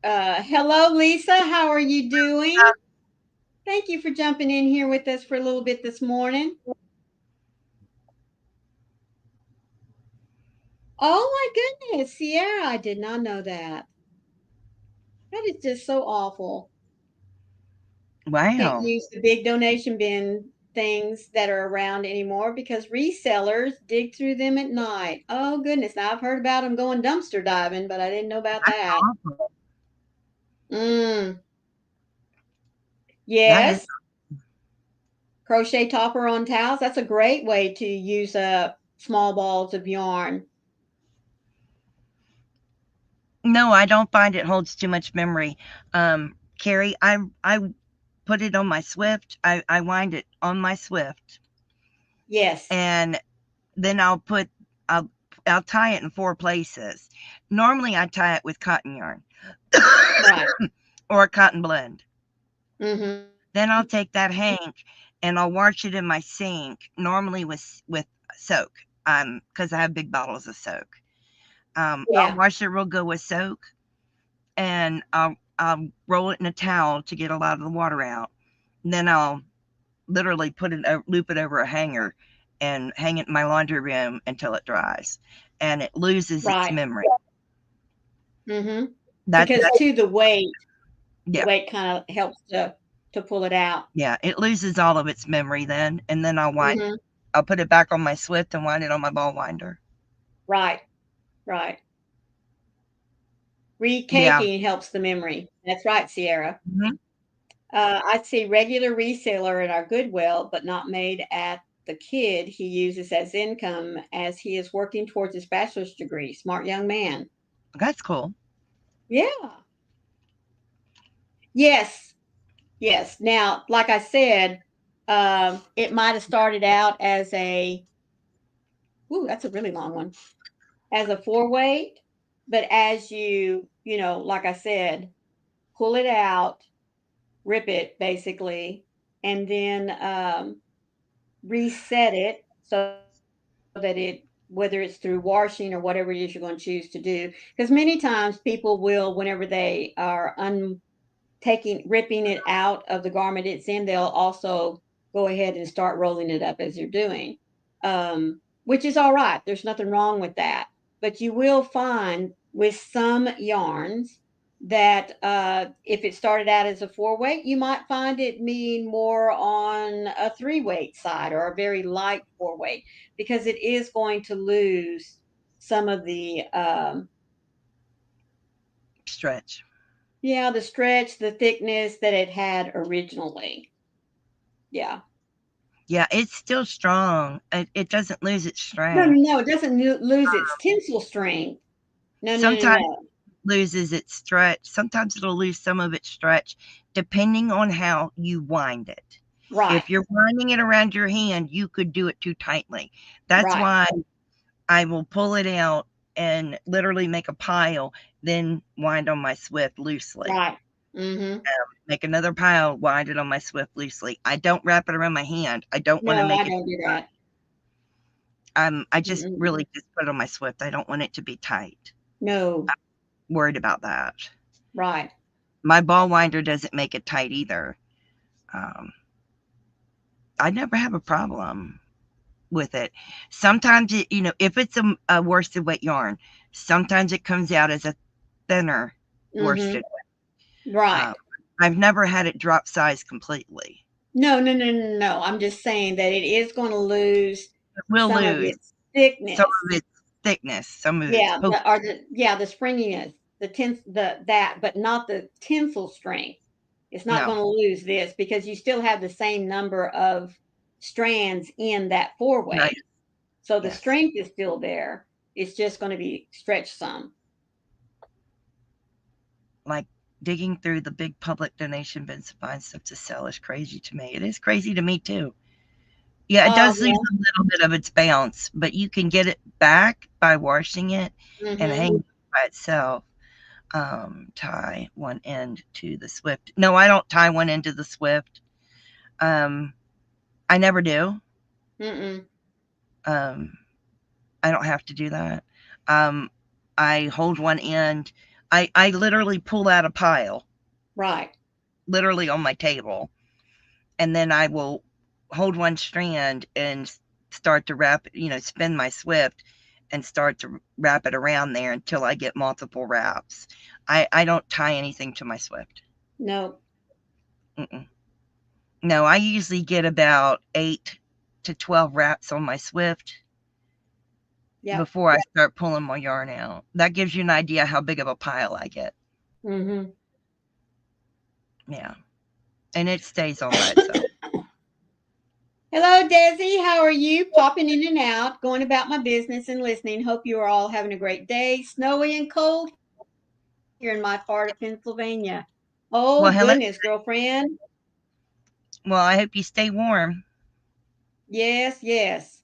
hello, Lisa. How are you doing? Thank you for jumping in here with us for a little bit this morning. Oh my goodness, Sierra, I did not know that. That is just so awful. Can't Wow. use the big donation bin things that are around anymore because resellers dig through them at night. Oh goodness. Now I've heard about them going dumpster diving, but I didn't know about That's that. awful. Mm, That is. yes. Crochet topper on towels. That's a great way to use up small balls of yarn. No, I don't find it holds too much memory. Carrie, I put it on my Swift. I wind it on my Swift, Yes. and then I'll I'll tie it in 4 places. Normally, I tie it with cotton yarn Right. or a cotton blend. Mm-hmm. Then I'll take that hank and I'll wash it in my sink, normally with soak, because I have big bottles of soak. I'll Yeah. wash it real good with soak, and I'll roll it in a towel to get a lot of the water out. And then I'll literally loop it over a hanger and hang it in my laundry room until it dries, and it loses its Right. memory. Mm-hmm. Because That's too, the yeah, weight kind of helps to pull it out. yeah. It loses all of its memory then, and then Mm-hmm. I'll put it back on my Swift and wind it on my ball winder. Right. Right. Yeah. Recaking helps the memory. That's right, Sierra. Mhm. I see regular reseller at our Goodwill, but not made at the kid he uses as income as he is working towards his bachelor's degree. Smart young man. That's cool. Yeah. Yes. Yes. Now, like I said, it might have started out as ooh, that's a really long one, as a four weight, but as like I said, pull it out, rip it basically, and then reset it so that whether it's through washing or whatever it is you're going to choose to do. Because many times people will, whenever they are ripping it out of the garment it's in, they'll also go ahead and start rolling it up as you're doing, which is all right. There's nothing wrong with that. But you will find with some yarns that if it started out as a 4 weight, you might find it being more on a 3 weight side or a very light 4 weight because it is going to lose some of the Stretch. yeah, the stretch, the thickness that it had originally. Yeah. Yeah, it's still strong. It doesn't lose its No, no, strength. no, it doesn't lose its tensile strength. No, no, no, Sometimes no. loses its stretch. Sometimes it'll lose some of its stretch depending on how you wind it. Right, If you're winding it around your hand, you could do it too tightly. That's right, why I will pull it out and literally make a pile, then wind on my Swift loosely. right. Mhm. Make another pile, wind it on my Swift loosely. I don't wrap it around my hand. I don't want to No, I make it. don't do that. I just Mm-mm. really just put it on my Swift. I don't want it to be tight. No, Worried about that. right. My ball winder doesn't make it tight either. Um, I never have a problem with it. Sometimes if it's a worsted weight yarn, sometimes it comes out as a thinner Mhm. worsted. Right. Um, I've never had it drop size completely. No, no, no, no, no. I'm just saying that it is going to lose It will some of lose its some thickness. of its thickness, some of its Yeah, poke. the springiness, that, but not the tensile strength. It's not No, going to lose this because you still have the same number of strands in that four right? way. So the Yes. strength is still there. It's just going to be stretched some. Like digging through the big public donation bins to find stuff to sell is crazy to me. It is crazy to me too. Yeah, it does lose Yeah. a little bit of its bounce, but you can get it back by washing it and Mhm. hanging it by itself. Tie one end to the Swift. No, I don't tie one end to the Swift. Um, I never do. Mm-mm. Um, I don't have to do that. Um, I hold one end. I literally pull out a pile, Right. literally on my table, and then I will hold one strand and start to spin my Swift and start to wrap it around there until I get multiple wraps. I don't tie anything to my Swift. No. Mm-mm. No, I usually get about 8 to 12 wraps on my Swift Yep. before I start pulling my yarn out. That gives you an idea how big of a pile I get. Mhm. Yeah. And it stays on by itself. Hello, Desi. How are you? Popping in and out, going about my business and listening. Hope you are all having a great day. Snowy and cold here in my part of Pennsylvania. Well, Oh, hello. goodness, girlfriend. Well, I hope you stay warm. Yes, yes.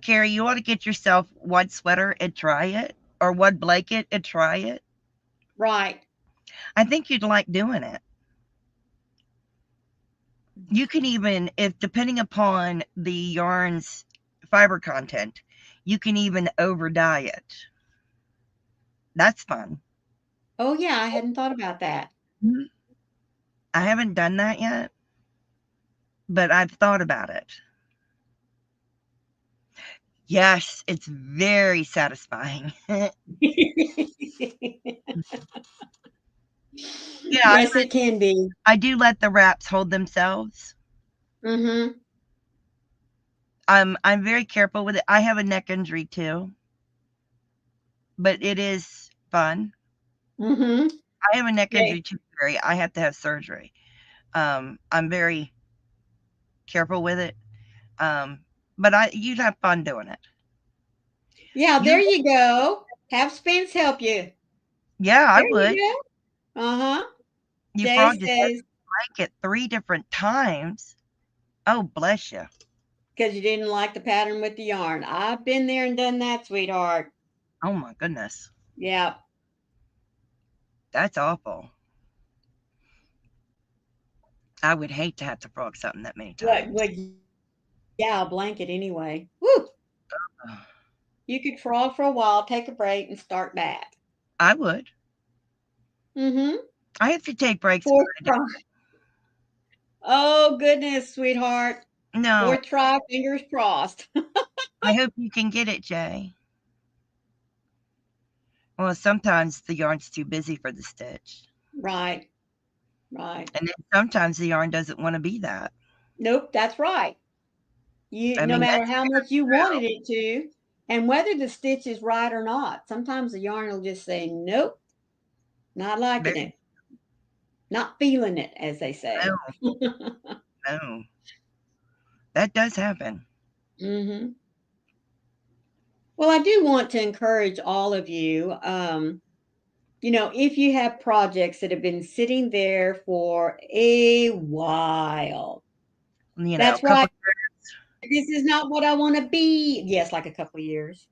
Carrie, you ought to get yourself one sweater and try it, or one blanket and try it. Right. I think you'd like doing it. You can even, if depending upon the yarn's fiber content, you can even over dye it. That's fun. Oh, yeah, I hadn't thought about that. Mhm. I haven't done that yet, but I've thought about it. Yes, it's very satisfying. Yeah, Yes, it can be. I do let the wraps hold themselves. Mm-hmm. I'm very careful with it. I have a neck injury too, but it is fun. Mm-hmm. I have a neck Yeah. injury too, Carrie. I have to have surgery. I'm very careful with it. Um, but you'd have fun doing it. Yeah, there You, you go. Have Spence help you. yeah, I There would. you go. Uh-huh. You Jay frog just had says, to break it 3 different times. Oh, bless you. because you didn't like the pattern with the yarn. I've been there and done that, sweetheart. Oh my goodness, Yeah. that's awful. I would hate to have to frog something that many times. What yeah, a blanket anyway. Woo! You could frog for a while, take a break, and start back. I would. Mm-hmm. I have to take breaks. For fun. Oh, goodness, sweetheart. No, Fourth try, fingers crossed. I hope you can get it, Jay. Well, sometimes the yarn's too busy for the stitch, Right, right. and then sometimes the yarn doesn't want to be that. Nope, that's right. You I no mean, matter that's how much you true. wanted it to, and whether the stitch is right or not, sometimes the yarn will just say, "Nope, not liking Very it, not feeling it," as they say. no, no, that does happen. Mhm. Well, I do want to encourage all of you, if you have projects that have been sitting there for a while, A that's right. couple, This is not what I want to be. Yes, like a couple of years.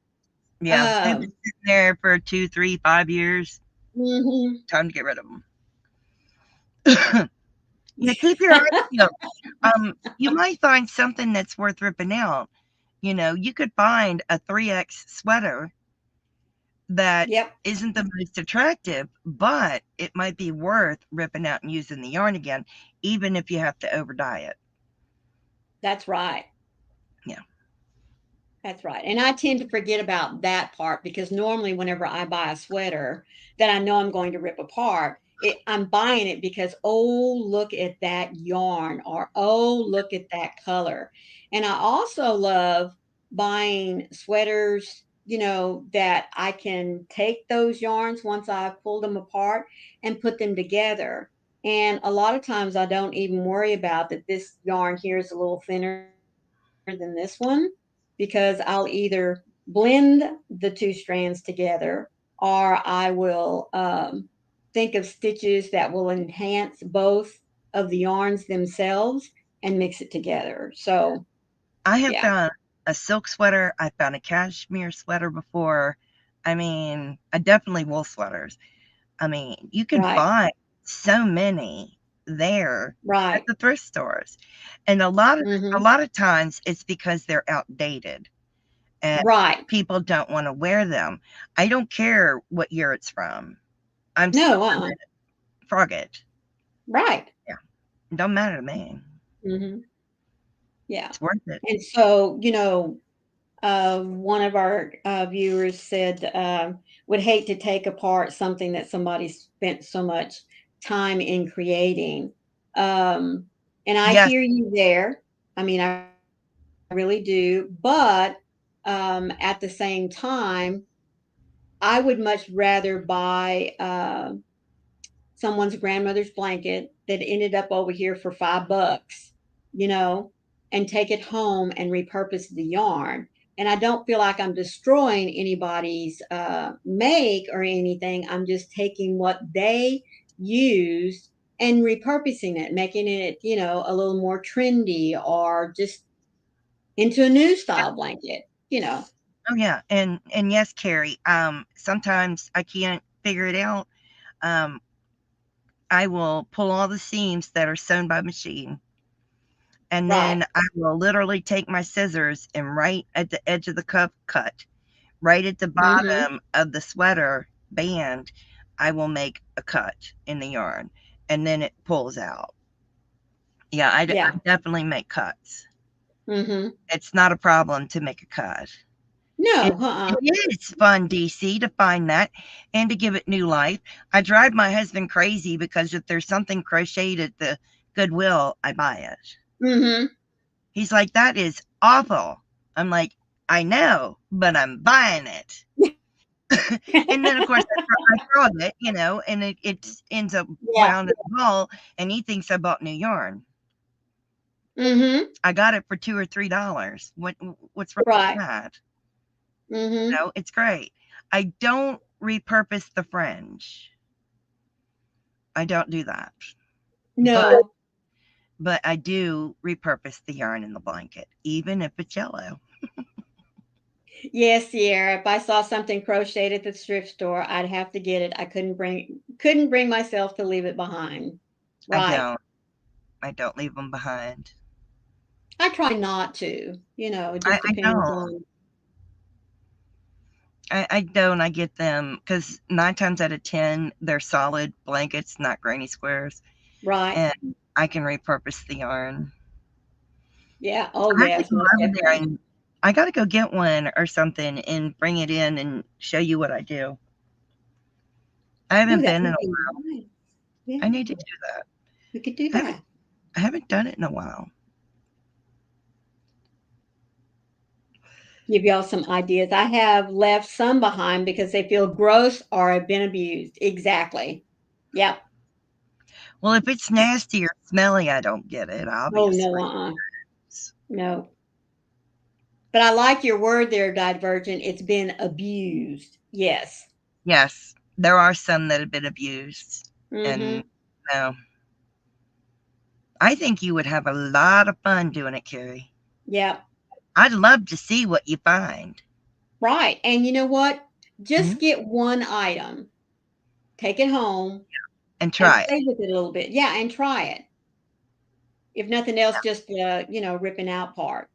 yeah, they've been Um, sitting there for 2, 3, 5 years. mhm. Time to get rid of them. Yeah, keep your eyes peeled. You might find something that's worth ripping out. You could find a 3X sweater that Yep, isn't the most attractive, but it might be worth ripping out and using the yarn again, even if you have to over dye it. that's right. Yeah. That's right. And I tend to forget about that part because normally whenever I buy a sweater that I know I'm going to rip apart, I'm buying it because, oh, look at that yarn or, oh, look at that color. And I also love buying sweaters, that I can take those yarns once I've pulled them apart and put them together. And a lot of times I don't even worry about that this yarn here is a little thinner than this one because I'll either blend the two strands together or I will think of stitches that will enhance both of the yarns themselves and mix it together. So, I have yeah, found a silk sweater. I found a cashmere sweater before. I mean, definitely wool sweaters. I mean, you can right, find so many there at right, the thrift stores. And a hmm, lot of times it's because they're outdated and right. people don't want to wear them. I don't care what year it's from. I'm still No, gonna frog it. right. Yeah. It don't matter to me. Hmm, yeah. It's worth it. And so, one of our viewers said would hate to take apart something that somebody spent so much time in creating. Um, and I Yes, hear you there. I mean, I really do. But at the same time, I would much rather buy someone's grandmother's blanket that ended up over here for $5, you know, and take it home and repurpose the yarn. And I don't feel like I'm destroying anybody's make or anything. I'm just taking what they used and repurposing it, making it, a little more trendy or just into a new style blanket. oh yeah, and yes, Carrie. Sometimes I can't figure it out. Um, I will pull all the seams that are sewn by machine, and Right. then I will literally take my scissors and right at the edge of the cuff cut, right at the Mm-hmm. bottom of the sweater band, I will make a cut in the yarn, and then it pulls out. Yeah, I Yeah. definitely make cuts. Mm-hmm. It's not a problem to make a cut. It No, it is fun, DC, to find that and to give it new life. I drive my husband crazy because if there's something crocheted at the Goodwill, I buy it. Mm-hmm. He's like, "That is awful." I'm like, "I know, but I'm buying it." And then, of course, I frog it, and it ends up Yeah. wound in a ball, and he thinks I bought new yarn. Mm-hmm. I got it for $2 or $3. What's wrong with Right. that? Mm-hmm. It's great. I don't repurpose the fringe. I don't do that. But No. I do repurpose the yarn in the blanket, even if it's yellow. Yes, Sierra. If I saw something crocheted at the thrift store, I'd have to get it. I couldn't bring myself to leave it behind. I Right. don't. I don't leave them behind. I try not to. It I, just I depends don't. on. I don't. I get them because 9 times out of 10, they're solid blankets, not granny squares. Right. And I can repurpose the yarn. Yeah. Oh, I have to yes, go most over there definitely. and I gotta go get one or something and bring it in and show you what I do. I Ooh, haven't that been in would a be nice. I Yeah, need to do that. we could do I haven't that. I haven't done it in a while. Give y'all some ideas. I have left some behind because they feel gross or have been abused. Exactly. Yep. Well, if it's nasty or smelly, I don't get it, Oh, no, obviously. no. But I like your word there, divergent. It's been abused. Yes. Yes, there are some that have been abused, and Mm-hmm. no, I think you would have a lot of fun doing it, Carrie. Yep. I'd love to see what you find. Right. And you know what? Mhm. Just get one item, take it home, And and try it. play with it a little bit. Yeah, and try it. If nothing else, just the, ripping out part.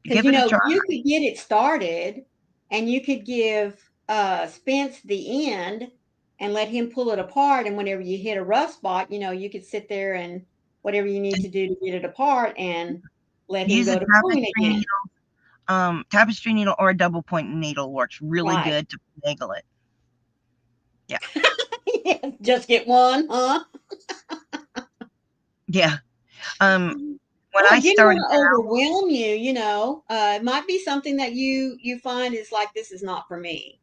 Because, Give it a try. you could get it started and you could give Spence the end and let him pull it apart. And whenever you hit a rough spot, you could sit there and whatever you need And to do to get it apart and let him use a go to pulling again. tapestry needle or a double point needle works really Right. good to finagle it. Yeah, Just get one, huh? yeah. Um, when Well, I I didn't started, want to overwhelm you, it might be something that you find is like this is not for me.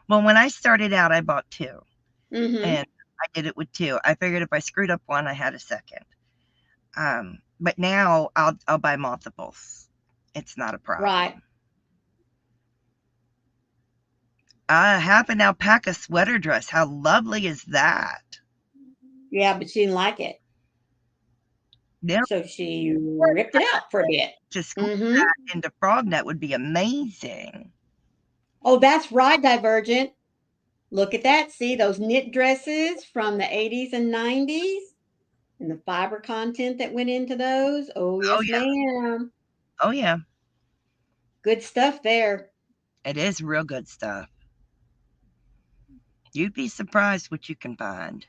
well, when I started out, I bought two, Mm-hmm. and I did it with two. I figured if I screwed up one, I had a second. But now I'll buy multiples. It's not a Right. problem. I have an alpaca sweater dress. How lovely is that? Yeah, but she didn't like it. Now, So she ripped it out for a bit. to squeeze Mm-hmm. that into frog net would be amazing. Oh, that's right, Divergent. Look at that. See those knit dresses from the 80s and 90s and the fiber content that went into those? Oh, Oh yes, yeah, ma'am. oh yeah. Good stuff there. It is real good stuff. You'd be surprised what you can find.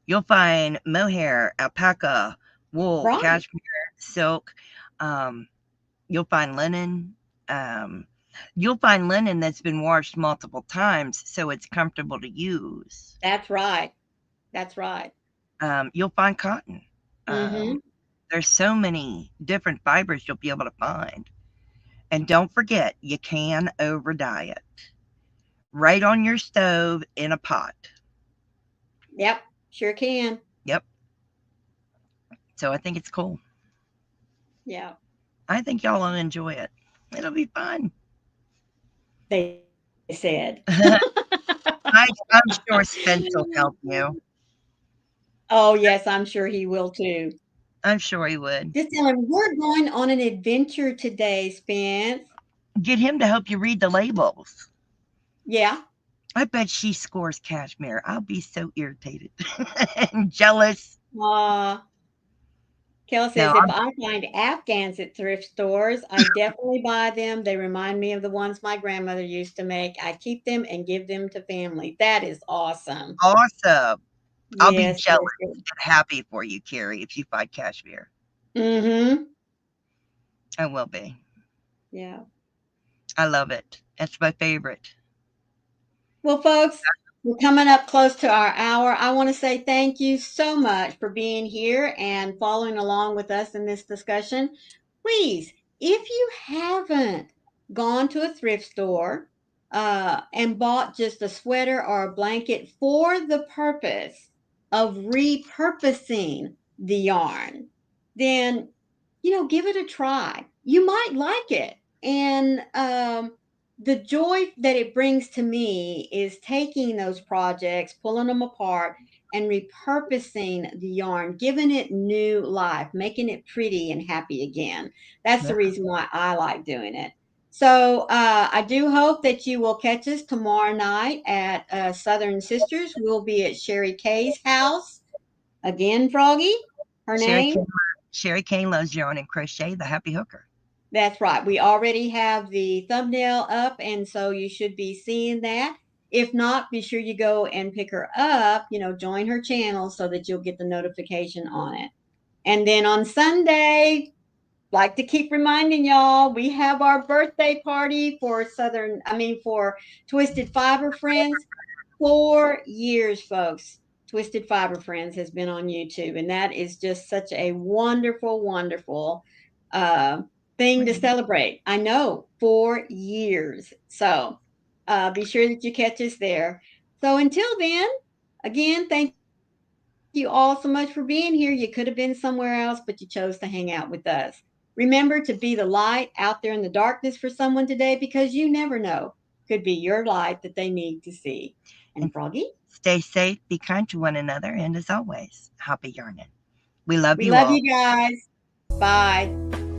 You'll find mohair, alpaca, wool, Right. cashmere, silk. Um, you'll find linen. Um, you'll find linen that's been washed multiple times, so it's comfortable to use. That's right. That's right. You'll find cotton. Um, Mm-hmm. there's so many different fibers you'll be able to find. And don't forget, you can over dye it right on your stove in a pot. Yep. Sure can. Yep. So I think it's cool. Yeah. I think y'all will enjoy it. It'll be fun. They said. I'm sure Spence will help you. Oh, yes, I'm sure he will too. I'm sure he would. Just tell him we're going on an adventure today, Spence. Get him to help you read the labels. Yeah. I bet she scores cashmere. I'll be so irritated and jealous. Uh, Kel No, says if I find Afghans at thrift stores, I definitely buy them. They remind me of the ones my grandmother used to make. I keep them and give them to family. That is awesome. awesome. I'll be Yes, jealous yes, yes. and happy for you, Carrie, if you find cashmere. Mm-hmm. I will be. Yeah. I love it. It's my favorite. Well, folks, we're coming up close to our hour. I want to say thank you so much for being here and following along with us in this discussion. Please, if you haven't gone to a thrift store and bought just a sweater or a blanket for the purpose of repurposing the yarn, then, give it a try. You might like it. And the joy that it brings to me is taking those projects, pulling them apart, and repurposing the yarn, giving it new life, making it pretty and happy again. That's Yeah. the reason why I like doing it. So I do hope that you will catch us tomorrow night at Southern Sisters. We'll be at Sherry Kay's house. Again, Froggy, her Sherry name. Kane, Sherry Kane loves yarn and crochet, the happy hooker. That's right. We already have the thumbnail up, and so you should be seeing that. If not, be sure you go and pick her up, join her channel so that you'll get the notification on it. And then on Sunday, like to keep reminding y'all, we have our birthday party for Twisted Fiber Friends. 4 years, folks. Twisted Fiber Friends has been on YouTube, and that is just such a wonderful, wonderful uh, thing to celebrate. I know, 4 years. So be sure that you catch us there. So until then, again, thank you all so much for being here. You could have been somewhere else, but you chose to hang out with us. Remember to be the light out there in the darkness for someone today, because you never know. Could be your light that they need to see. And And Froggy, stay safe, be kind to one another, and as always, happy yarning. We love we you love all. you guys. Bye.